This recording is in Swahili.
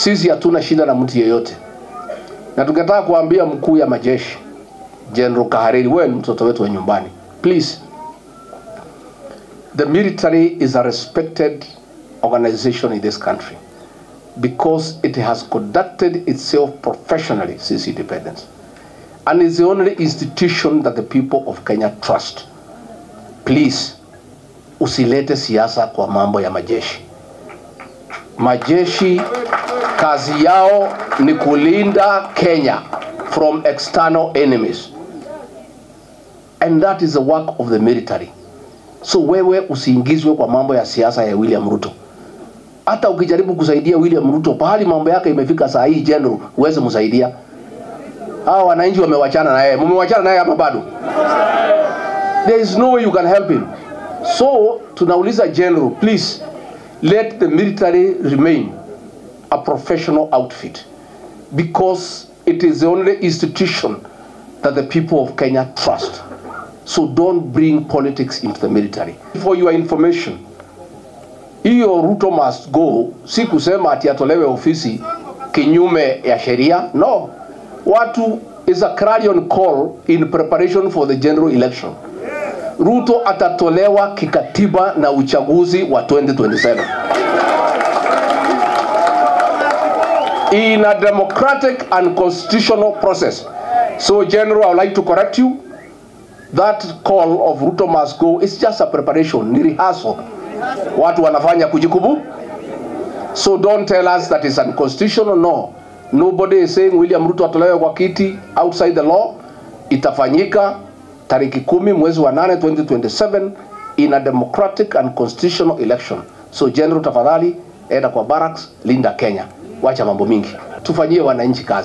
Sisi hatuna shida na mtu yeyote. Na tungetaka kuambia mkuu ya majeshi General Kahariri, wewe mtoto wetu wa nyumbani, please, the military is a respected organization in this country because it has conducted itself professionally since independence, and is the only institution that the people of Kenya trust. Please, usilete siasa kwa mambo ya majeshi. Majeshi kazi yao ni kulinda Kenya from external enemies, and that is the work of the military. So wewe usiingizwe kwa mambo ya siasa ya William Ruto. Hata ukijaribu kusaidia William Ruto pahali mambo yake imefika saa hii, general, uweze msaidia. Hawa wananchi wamewachana na yeye. Mmewachana naye ama bado? There is no way you can help him. So tunauliza general, please let the military remain a professional outfit, because it is the only institution that the people of Kenya trust. So don't bring politics into the military. For your information, hiyo Ruto must go si kusema ati atolewe ofisi kinyume ya sheria. No. Watu is a clarion call in preparation for the general election. Ruto atatolewa kikatiba na uchaguzi wa 2027. In a democratic and constitutional process. So general, I would like to correct you. That call of Ruto must go is just a preparation, ni rehearsal. Watu wanafanya kujikubu. So don't tell us that is unconstitutional. No. Nobody is saying William Ruto atolewe kwa kiti outside the law. Itafanyika tariki 10 mwezi wa 8 2027 in a democratic and constitutional election. So general, tafadhali enda kwa barracks, linda Kenya. Wacha mambo mingi. Tufanyie wananchi kazi.